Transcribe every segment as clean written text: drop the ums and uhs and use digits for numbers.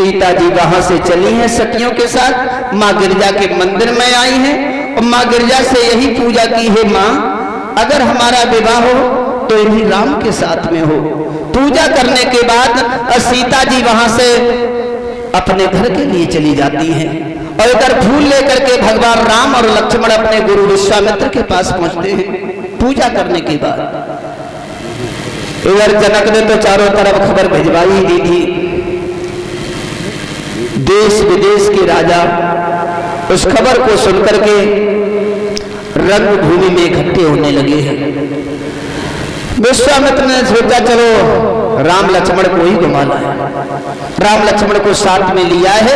सीता जी वहां से चली हैं सखियों के साथ, माँ गिरजा के मंदिर में आई हैं और माँ गिरजा से यही पूजा की है, माँ अगर हमारा विवाह हो तो इन्हीं राम के साथ में हो। पूजा करने के बाद सीता जी वहां से अपने घर के लिए चली जाती हैं और इधर फूल लेकर के भगवान राम और लक्ष्मण अपने गुरु विश्वामित्र के पास पहुंचते हैं। पूजा करने के बाद इधर जनक ने तो चारों तरफ खबर भिजवाई दी थी, देश विदेश के राजा उस खबर को सुनकर के रंगभूमि में इकट्ठे होने लगे हैं। विश्वामित्र ने सोचा चलो राम लक्ष्मण को ही घुमा लाए, राम लक्ष्मण को साथ में लिया है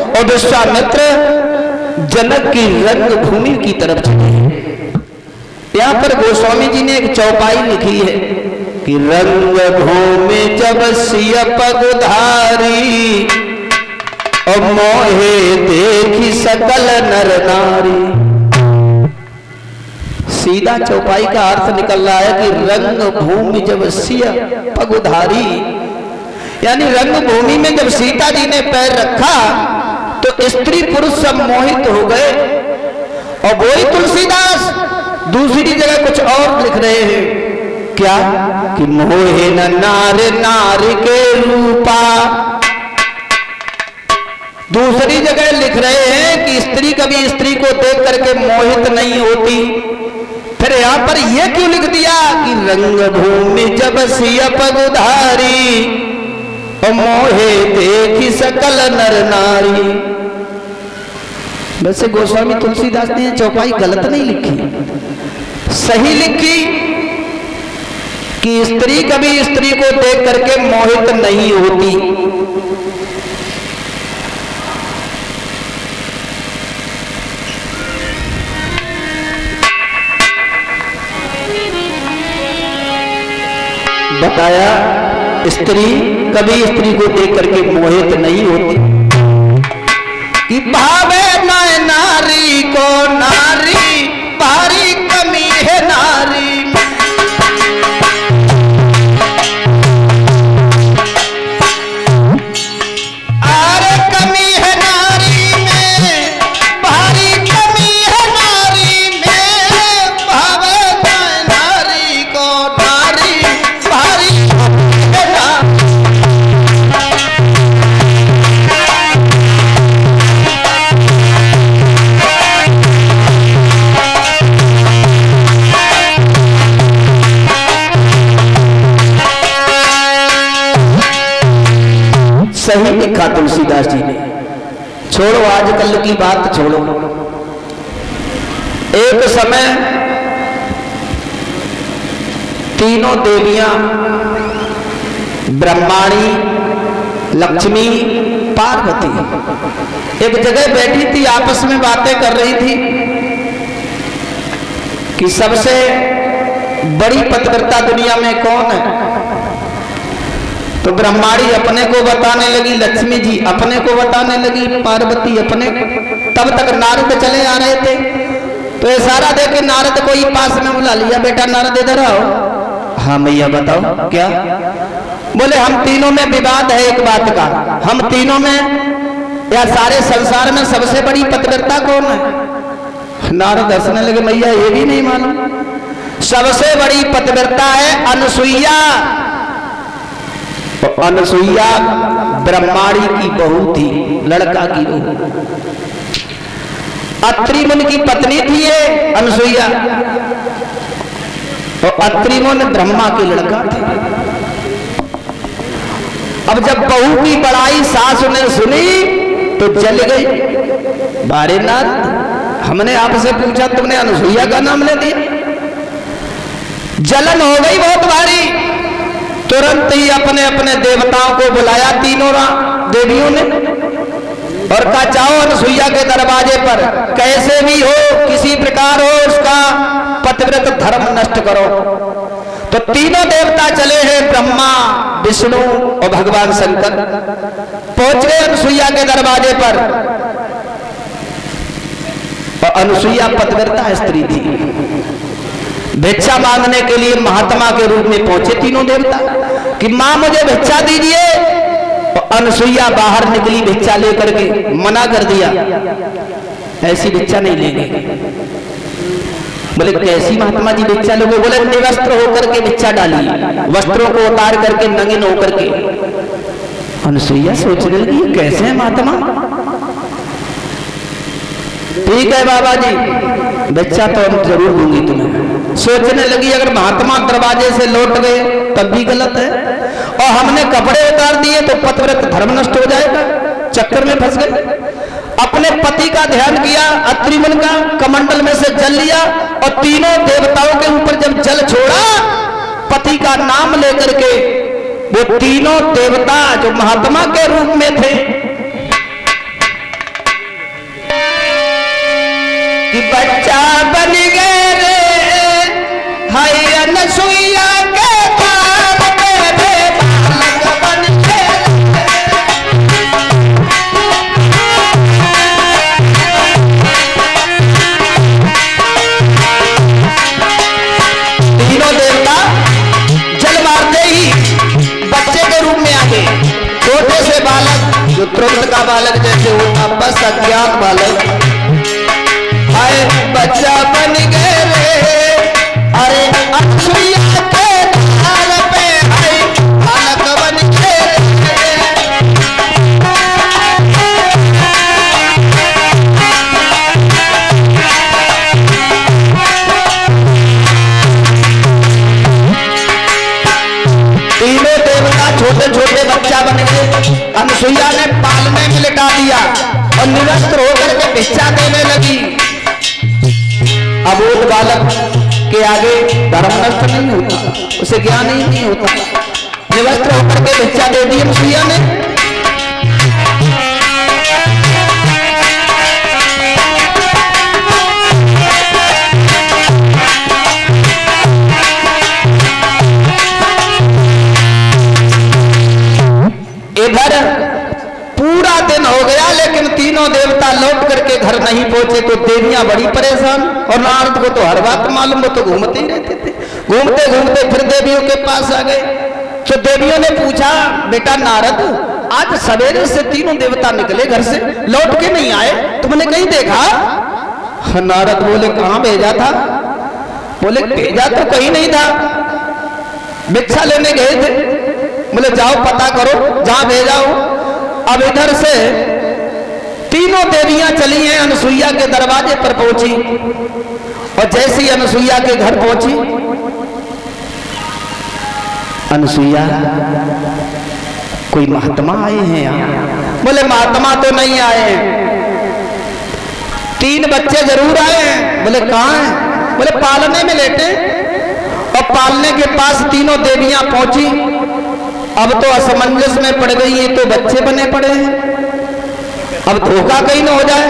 और विश्वामित्र जनक की रंगभूमि की तरफ चले। यहाँ पर गोस्वामी जी ने एक चौपाई लिखी है कि रंगभूमि जब सिय पगुधारी और मोहे देखी सकल नर नारी। सीधा चौपाई का अर्थ निकल रहा है कि रंगभूमि जब सिय पगुधारी, यानी रंगभूमि में जब सीता जी ने पैर रखा तो स्त्री पुरुष सब मोहित हो गए। और वही तुलसीदास दूसरी जगह कुछ और लिख रहे हैं, क्या कि मोहे न नार नारी के रूपा। दूसरी जगह लिख रहे हैं कि स्त्री कभी स्त्री को देख करके मोहित नहीं होती। फिर यहां पर यह क्यों लिख दिया कि रंगभूमि जब सिय पगुधारी और मोहे देखी सकल नर नारी। वैसे गोस्वामी तुलसीदास ने चौपाई गलत नहीं लिखी, सही लिखी कि स्त्री कभी स्त्री को देख करके मोहित नहीं होती। बताया स्त्री कभी स्त्री को देख करके मोहित नहीं होती कि भावे न नारी को नारी भारी कमी है नारी में। अरे कमी है नारी में, भारी कमी है नारी में, भावे न नारी को नारी भारी है नारी। सही लिखा तुलसीदास जी ने। छोड़ो आजकल की बात छोड़ो, एक समय तीनों देवियां ब्रह्माणी, लक्ष्मी, पार्वती एक जगह बैठी थी, आपस में बातें कर रही थी कि सबसे बड़ी पतिव्रता दुनिया में कौन है। तो ब्रह्माणी अपने को बताने लगी, लक्ष्मी जी अपने को बताने लगी, पार्वती अपने। तब तक नारद चले आ रहे थे तो इशारा देके नारद को ही पास में बुला लिया, बेटा नारद इधर आओ। हाँ मैया बताओ क्या। बोले हम तीनों में विवाद है एक बात का, हम तीनों में या सारे संसार में सबसे बड़ी पतिव्रता कौन है। नारद हंसने लगे, मैया ये भी नहीं मालूम। सबसे बड़ी पतिव्रता है अनसुईया। अनसुईया ब्रह्माणी की बहू थी, लड़का की बहू। अत्रि मुनि की पत्नी थी ये अनसुईया और अत्रि मुनि ब्रह्मा के लड़का थे। अब जब बहू की बड़ाई सास ने सुनी तो जल गई। बारे नाथ हमने आपसे पूछा, तुमने अनसुईया का नाम ले दिया। जलन हो गई बहुत भारी। तुरंत ही अपने अपने देवताओं को बुलाया तीनों देवियों ने और कहा जाओ अनसुईया के दरवाजे पर, कैसे भी हो किसी प्रकार हो उसका पतिव्रत धर्म नष्ट करो। तो तीनों देवता चले हैं, ब्रह्मा, विष्णु और भगवान शंकर पहुंच गए अनसुईया के दरवाजे पर। और अनसुईया पतिव्रता स्त्री थी। भिक्षा मांगने के लिए महात्मा के रूप में पहुंचे तीनों देवता कि मां मुझे भिक्षा दीजिए। अनसुईया बाहर निकली भिक्षा लेकर के, मना कर दिया, ऐसी भिक्षा नहीं लेंगे। बोले कैसी महात्मा जी भिक्षा लोगे? बोले निवस्त्र होकर के भिक्षा डाली, वस्त्रों को उतार करके नंगिन होकर के। अनसुईया सोचने लगी कैसे है महात्मा? ठीक है बाबा जी, भिक्षा तो हम जरूर दूंगी तुम्हें। सोचने लगी अगर महात्मा दरवाजे से लौट गए तब भी गलत है, और हमने कपड़े उतार दिए तो पतिव्रत धर्म नष्ट हो जाएगा, चक्कर में फंस गए। अपने पति का ध्यान किया, अत्रिमुन का कमंडल में से जल लिया और तीनों देवताओं के ऊपर जब जल छोड़ा, पति का नाम लेकर के वो तीनों देवता जो महात्मा के रूप में थे कि बच्चा बन गए रे हाय अनसुईया के पार मेरे बालक बन गए। तीनों देवता जल मारते ही बच्चे के रूप में आ गए। छोटे से बालक जो तुरंत का बालक जैसे होता, बस अज्ञात बालक, हाय बच्चा बन गए रे अरे अनसुईया के द्वार पे, हाय बालक बन गए तीनों देवता छोटे छोटे बच्चा बन गए। अनसुईया ने पालने में लिटा दिया और निवस्त्र होकर के भिक्षा देने लगी। अबोध बालक के आगे धर्म नष्ट नहीं होता, उसे ज्ञान ही नहीं होता। निवस्त्र होकर के भिक्षा दे दी अनसुईया ने। इधर पूरा दिन हो गया लेकिन तीनों देवता लौट करके घर नहीं पहुंचे तो देवियां बड़ी परेशान, और नारद को तो हर बात मालूम, वो तो घूमते ही रहते थे। घूमते घूमते फिर देवियों के पास आ गए तो देवियों ने पूछा बेटा नारद, आज सवेरे से तीनों देवता निकले घर से, लौट के नहीं आए, तुमने कहीं देखा? नारद बोले कहां भेजा था? बोले भेजा तो कहीं नहीं था, भिक्षा लेने गए थे। बोले जाओ पता करो जहां भेजा हो। अब इधर से तीनों देवियां चली हैं, अनसुईया के दरवाजे पर पहुंची, और जैसी अनसुईया के घर पहुंची, अनसुईया कोई महात्मा आए हैं यहाँ? बोले महात्मा तो नहीं आए, 3 बच्चे जरूर आए हैं। बोले कहाँ हैं? बोले पालने में लेटे, और पालने के पास तीनों देवियां पहुंची। अब तो असमंजस में पड़ गई, ये तो बच्चे बने पड़े हैं, अब धोखा कहीं न हो जाए।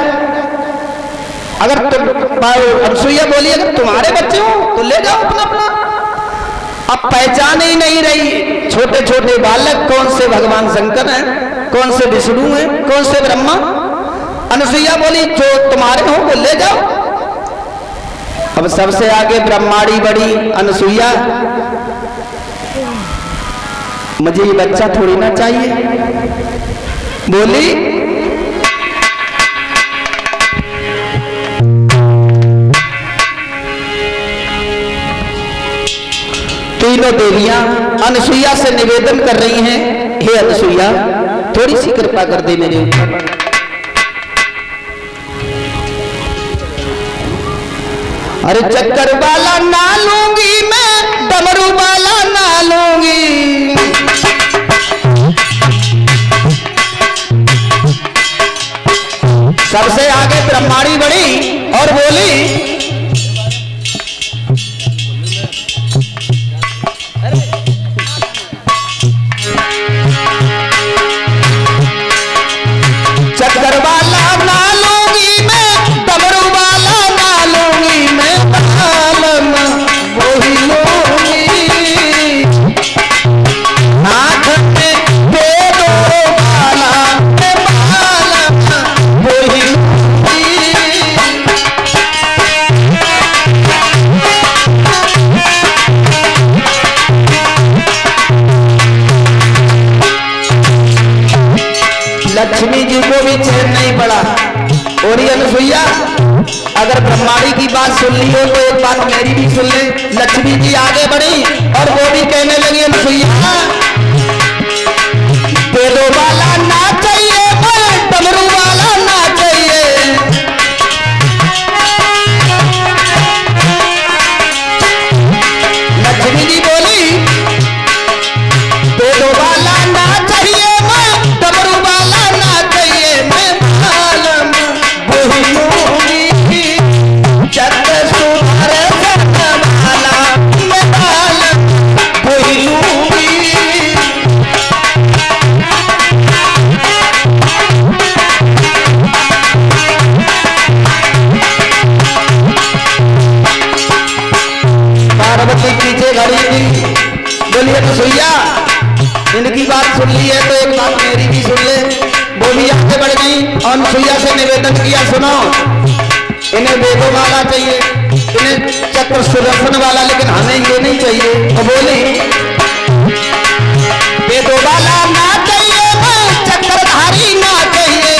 अगर अनसुईया बोली अगर तुम्हारे बच्चे हो तो ले जाओ अपना अपना। अब पहचान ही नहीं रही, छोटे छोटे बालक कौन से भगवान शंकर हैं, कौन से विष्णु हैं, कौन से ब्रह्मा। अनसुईया बोली जो तुम्हारे हो वो ले जाओ। अब सबसे आगे ब्रह्माणी बड़ी, अनसुईया मुझे ये बच्चा थोड़ी ना चाहिए। बोली तीनों देवियां अनसुईया से निवेदन कर रही हैं, हे अनसुईया थोड़ी सी कृपा कर दे मेरे ऊपर। अरे चक्कर वाला ना लूंगी मैं, डमरू वाला ना लूंगी, सबसे आगे ब्रह्माणी बड़ी और बोली चक्कर वाला ना लूंगी मैं, डमरू वाला ना लूंगी मैं, वही लक्ष्मी जी को भी चैन नहीं पड़ा। और ये अनुसुईया अगर ब्रह्माणी की बात सुन ली हो तो एक बात मेरी भी सुन ले। लक्ष्मी जी आगे बढ़ी और वो भी कहने लगी अनुसुईया वेदों वाला ना चाहिए, डमरू वाला ना चाहिए। लक्ष्मी जी बोली वेदों वाला ना चाहिए, मैं डमरू वाला ना चाहिए। मैं आलम वही लूंगी चक्र सुधार वाला, मैं आलम वही लूंगी। पार्वती पीछे खड़ी थी, बोलिए अनुसुईया इनकी बात सुन ली है तो एक बात मेरी भी सुन ले। वो भी आगे बढ़ गई और अनुसुईया से निवेदन किया सुनो इन्हें वेदों वाला चाहिए, इन्हें चक्र सुदर्शन वाला, लेकिन हमें ये नहीं चाहिए। तो बोली वेदों वाला ना चाहिए, चक्रधारी ना चाहिए।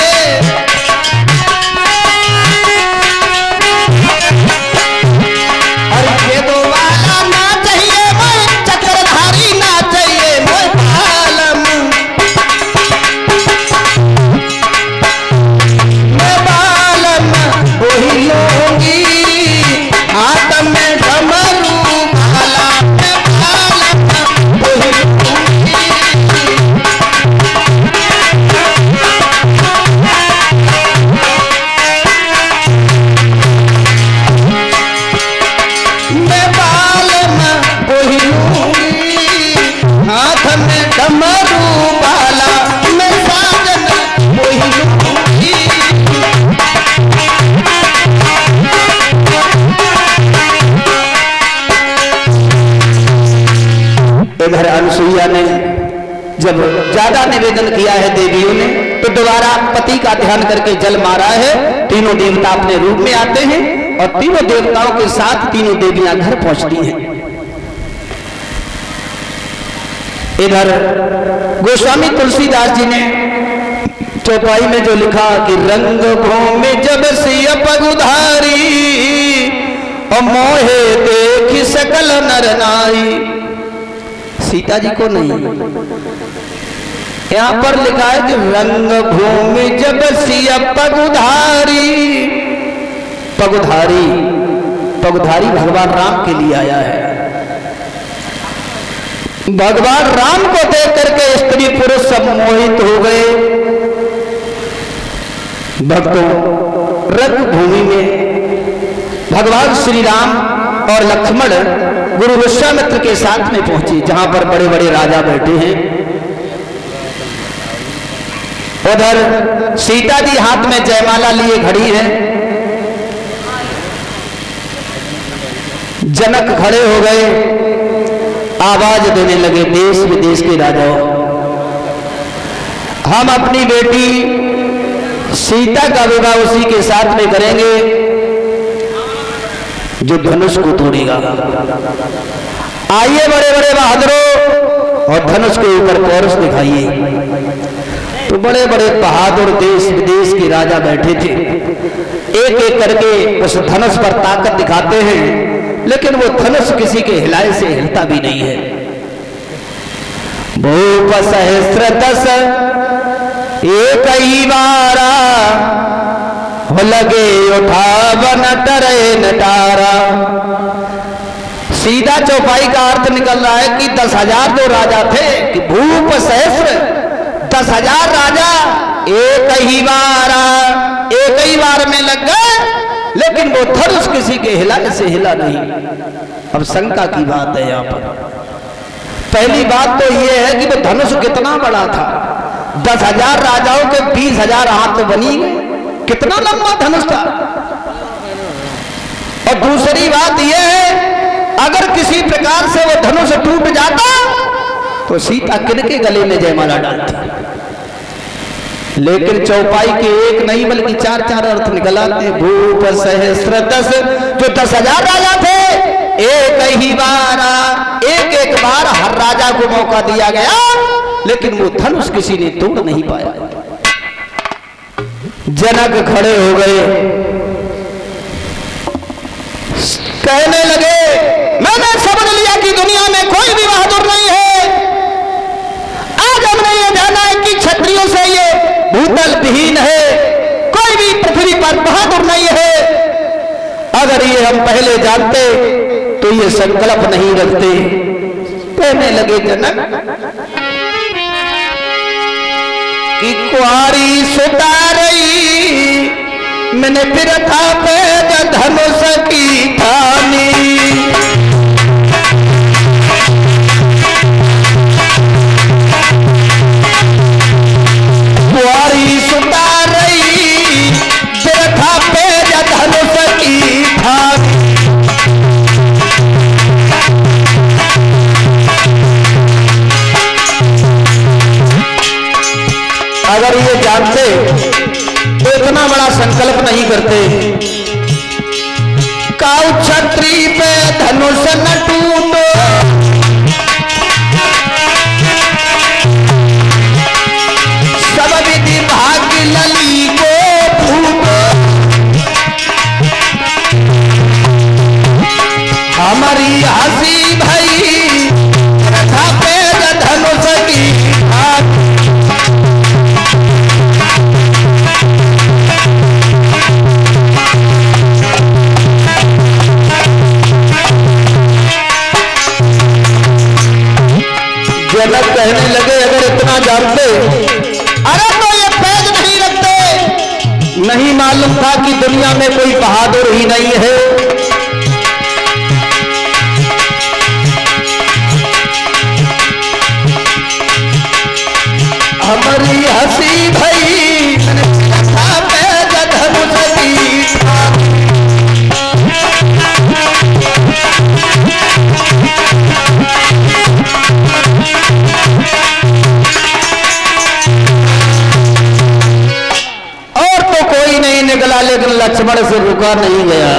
अरे वेदों वाला ना चाहिए, चक्रधारी ना चाहिए। मैं बालम वही लूंगी, हाथ में डमरू वाला, मैं बालम वही लूंगी। मैं बालम वही लूंगी, हाथ में डमरू वाला, मैं साजन वही लूंगी। इधर अनुसुईया ने जब ज्यादा निवेदन किया है देवियों ने तो दोबारा पति का ध्यान करके जल मारा है। तीनों देवता अपने रूप में आते हैं और तीनों देवताओं के साथ तीनों देवियां घर पहुंचती हैं। इधर गोस्वामी तुलसीदास जी ने चौपाई में जो लिखा कि रंग भूमि जब सिय पगुधारी और मोहे देख सकल नर नारी। सीता जी को नहीं, यहां पर लिखा है कि रंग भूमि जब सिय पगुधारी। पगुधारी पगुधारी भगवान राम के लिए आया है। भगवान राम को देख करके स्त्री पुरुष सब मोहित हो गए। भक्तों रंग भूमि में भगवान श्री राम और लक्ष्मण गुरु विश्वामित्र के साथ में पहुंचे, जहां पर बड़े बड़े राजा बैठे हैं। उधर सीता जी हाथ में जयमाला लिए खड़ी है। जनक खड़े हो गए, आवाज देने लगे देश विदेश के राजाओं, हम अपनी बेटी सीता का विवाह उसी के साथ में करेंगे जो धनुष को तोड़ेगा। आइए बड़े बड़े बहादुरों और धनुष के ऊपर पौरुष दिखाइए। तो बड़े बड़े बहादुर देश विदेश के राजा बैठे थे, एक एक करके उस धनुष पर ताकत दिखाते हैं, लेकिन वो धनुष किसी के हिलाए से हिलता भी नहीं है। भूप सहस्र दस एक ही बारा हो लगे उठावन डरे नटारा। सीधा चौपाई का अर्थ निकल रहा है कि 10,000 जो राजा थे कि भूप सहस्र 10,000 राजा एक ही बार में लग गए, लेकिन वो धनुष किसी के हिलाने से हिला नहीं। अब शंका की बात है यहाँ पर। पहली बात तो ये है कि वो धनुष कितना बड़ा था। 10,000 राजाओं के 20,000 हाथ तो बनी गए, कितना लंबा धनुष था। और दूसरी बात यह है अगर किसी प्रकार से वो धनुष टूट जाता तो सीता किनके गले में जयमाला डालती। लेकिन चौपाई के एक नहीं बल्कि 4-4 अर्थ निकल आते। भूप सहस्र दस, जो 10,000 राजा थे एक ही बार, एक बार हर राजा को मौका दिया गया, लेकिन वो धनुष किसी ने तोड़ नहीं पाया। जनक खड़े हो गए, कहने लगे मैंने समझ लिया कि दुनिया में कोई भी बहादुर नहीं है। आज हमने ये जाना है कि क्षत्रियों से ये भूतल विहीन है, कोई भी पृथ्वी पर बहादुर नहीं है। अगर ये हम पहले जानते तो ये संकल्प नहीं रखते। कहने लगे जनक कि कुआरी सुतारई मैंने फिर था पे धनुष की थानी, कुआरी सुतारई फिर था पे धनुष की थानी। अगर ये जानते तो इतना बड़ा संकल्प नहीं करते। काऊ छत्री पे धनुष न टूटो, सब विधि भाग्य लली को फूटो, हमारी हंसी भई रथा पे धनुष की भाग। जनक कहने लगे अगर इतना जानते, अरे तो ये पैज नहीं रखते। नहीं मालूम था कि दुनिया में कोई बहादुर ही नहीं है। हमारी हंसी भई था पैज धनुष की थानी। निकला लेकिन लक्ष्मण से रुका नहीं गया।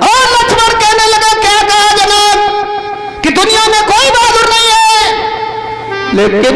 और लक्ष्मण कहने लगा क्या कहा जनक कि दुनिया में कोई बहादुर नहीं है, लेकिन